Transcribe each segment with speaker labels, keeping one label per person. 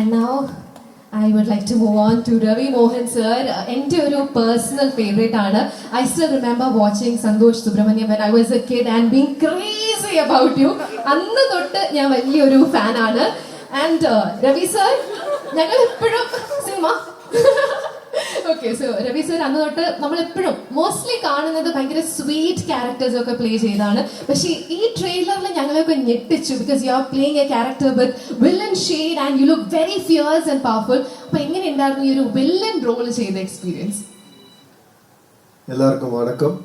Speaker 1: And now I would like to move on to Ravi Mohan sir. Ente oru personal favorite aanu. I still remember watching Santosh Subramaniam when I was a kid and being crazy about you. Annu thottu njan valiyoru fan aanu. And Ravi sir, ഞങ്ങൾ എപ്പോഴും cinema okay so Ravi sir അന്ന് തൊട്ട് നമ്മളെപ്പോഴും mostly കാണുന്നത് ഭയങ്കര sweet characters ഒക്കെ play ചെയ്താണ്. പക്ഷേ ഈ ട്രെയിലറിൽ ഞങ്ങളെയൊക്കെ ഞെട്ടിച്ചു. Because you are playing A character with villain shade and you look very fears and powerful. അപ്പൊ എങ്ങനെ ഉണ്ടായിരുന്നു ഈ ഒരു വില്ലൻ റോൾ ചെയ്ത എക്സ്പീരിയൻസ്?
Speaker 2: எல்லாருக்கும் வணக்கம்.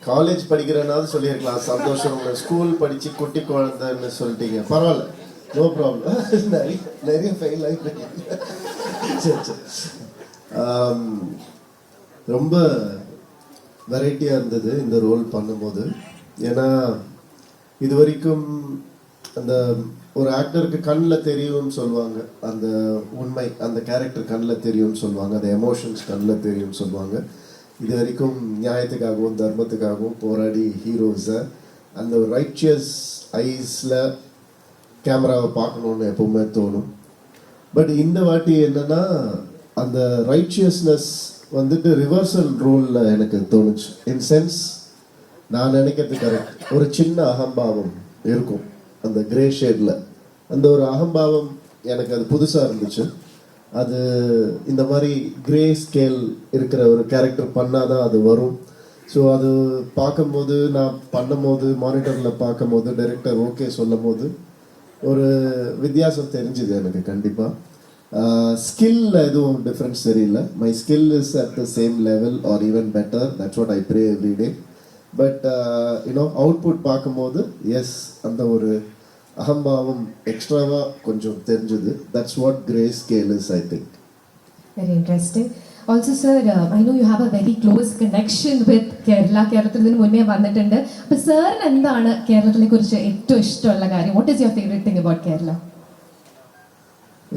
Speaker 2: காலேஜ் படிக்கிறனால சொல்லியிருக்கலாம், சந்தோஷம். ஸ்கூல் படிச்சு குட்டி குழந்தைன்னு சொல்லிட்டீங்க, பரவாயில்ல, நோ ப்ராப்ளம். நிறைய ஃபெயில் ஆகிட்டு ரொம்ப வெரைட்டியாக இருந்தது இந்த ரோல் பண்ணும்போது. ஏன்னா இது வரைக்கும் அந்த ஒரு ஆக்டருக்கு கண்ணில் தெரியும்னு சொல்லுவாங்க, அந்த உண்மை அந்த கேரக்டர் கண்ணில் தெரியும்னு சொல்லுவாங்க, அந்த எமோஷன்ஸ் கண்ணில் தெரியும்னு சொல்லுவாங்க. இது வரைக்கும் நியாயத்துக்காகவும் தர்மத்துக்காகவும் போராடி ஹீரோஸை அந்த ஒரு ரைச்சியஸ் ஐஸில் கேமராவை பார்க்கணுன்னு எப்பவுமே தோணும். பட் இந்த வாட்டி என்னன்னா அந்த ரைச்சியஸ்னஸ் வந்துட்டு ரிவர்சல் ரோலில் எனக்கு தோணுச்சு. இன் சென்ஸ் நான் நினைக்கிறது கரெக்ட், ஒரு சின்ன அகம்பாவம் இருக்கும் அந்த கிரே ஷேடில். அந்த ஒரு அகம்பாவம் எனக்கு அது புதுசாக இருந்துச்சு. அது இந்த மாதிரி கிரே ஸ்கேல் இருக்கிற ஒரு கேரக்டர் பண்ணாதான் அது வரும். ஸோ அது பார்க்கும்போது, நான் பண்ணும்போது, மானிட்டரில் பார்க்கும்போது, டைரக்டர் ஓகே சொல்லும் போது ஒரு வித்தியாசம் தெரிஞ்சுது எனக்கு கண்டிப்பாக. ஸ்கில் எதுவும் டிஃப்ரென்ஸ் தெரியல. My skill is at the same level or even better. That's what I pray every day. But you know output பார்க்கும்போது எஸ், அந்த ஒரு அகம்பாவம் எக்ஸ்ட்ராவாக கொஞ்சம் தெரிஞ்சுது. That's what grey scale is, I think.
Speaker 1: Very interesting. Also sir, I know you have a very close connection with Kerala. കേരളത്തിൽ നിന്ന് മുന്നേ വന്നിട്ടുണ്ട്. അപ്പോൾ സാറിന് എന്താണ് കേരളത്തിനെ കുറിച്ച് ഏറ്റവും ഇഷ്ടമുള്ള കാര്യം? What is your favorite thing about Kerala?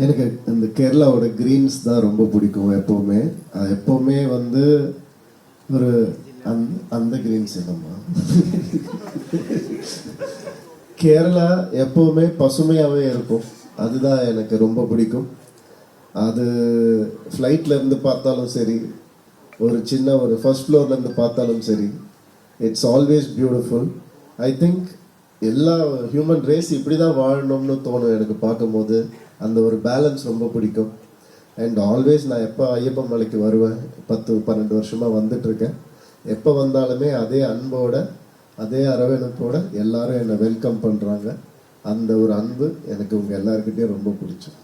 Speaker 2: எனக்கு இந்த கேரளாவோட க்ரீன்ஸ் தான் ரொம்ப பிடிக்கும். எப்போவுமே வந்து ஒரு அந்த க்ரீன்ஸ் என்னம்மா, கேரளா எப்போவுமே பசுமையாகவே இருக்கும். அதுதான் எனக்கு ரொம்ப பிடிக்கும். அது ஃப்ளைட்டில் இருந்து பார்த்தாலும் சரி, ஒரு சின்ன ஒரு ஃபர்ஸ்ட் ஃப்ளோர்லேருந்து பார்த்தாலும் சரி, it's always beautiful. I think எல்லா ஹியூமன் ரேஸ் இப்படி தான் வாழணும்னு தோணும் எனக்கு பார்க்கும்போது. அந்த ஒரு பேலன்ஸ் ரொம்ப பிடிக்கும். அண்ட் ஆல்வேஸ் நான் எப்போ ஐயப்பன் மலைக்கு வருவேன், 10-12 வருஷமாக வந்துட்டுருக்கேன். எப்போ வந்தாலுமே அதே அன்போட, அதே அரவணைப்போட எல்லாரும் என்னை வெல்கம் பண்ணுறாங்க. அந்த ஒரு அன்பு எனக்கு உங்கள் எல்லாருக்கிட்டையும் ரொம்ப பிடிச்சது.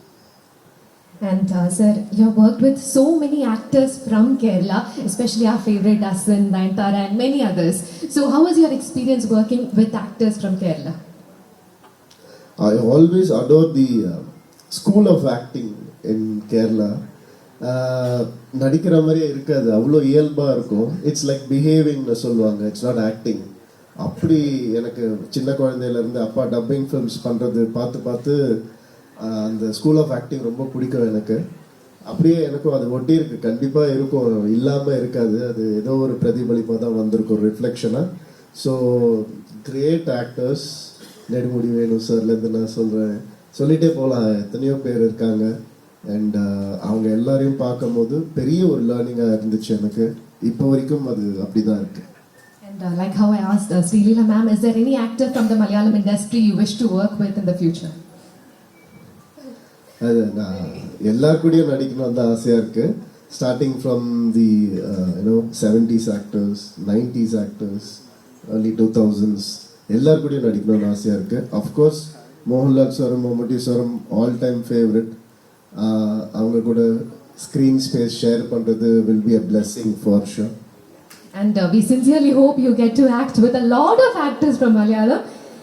Speaker 1: And sir, you have worked with so many actors from Kerala, especially our favorite Asin, Nayantara and many others. So how was your experience working with actors from Kerala?
Speaker 2: I always adore the school of acting in Kerala. நடிக்கிற மாதிரியே இருக்காது, அவ்வளோ இயல்பாக இருக்கும். It's like பிஹேவிங்னு சொல்லுவாங்க, it's not acting. அப்படி எனக்கு சின்ன குழந்தையிலேருந்து அப்பா டப்பிங் ஃபிலிம்ஸ் பண்ணுறது பார்த்து அந்த ஸ்கூல் ஆஃப் ஆக்டிங் ரொம்ப பிடிக்கும் எனக்கு. அப்படியே எனக்கும் அது ஒட்டி இருக்கு, கண்டிப்பாக இருக்கும், இல்லாமல் இருக்காது. அது ஏதோ ஒரு பிரதிபலிப்பாக தான் வந்திருக்கும், ரிஃப்ளெக்ஷனாக. ஸோ கிரேட் ஆக்டர்ஸ், நெடுமுடி வேணு சார்லேருந்து நான் சொல்லிகிட்டே போகலாம், எத்தனையோ பேர் இருக்காங்க. அண்ட் அவங்க எல்லாரையும் பார்க்கும்போது பெரிய ஒரு லேர்னிங்காக இருந்துச்சு எனக்கு. இப்போ வரைக்கும் அது அப்படி தான் இருக்குது.
Speaker 1: And like how I asked Srilila ma'am, is there any actor from the Malayalam industry you wish to work with in the future?
Speaker 2: அது நான் எல்லாருக்கூடையும் நடிக்கணும் தான் ஆசையாக இருக்குது. Starting from the 70s actors, 90s actors, early 2000s எல்லாருக்கூடையும் நடிக்கணும்னு ஆசையாக இருக்குது. Of course Mohanlal சாரும் மம்முட்டி சாரும் ஆல் டைம் ஃபேவரட். அவங்க கூட ஸ்க்ரீன் ஸ்பேஸ் ஷேர் பண்ணுறது will be a blessing for sure.
Speaker 1: And we sincerely hope you get to act with a lot of actors from Malayalam.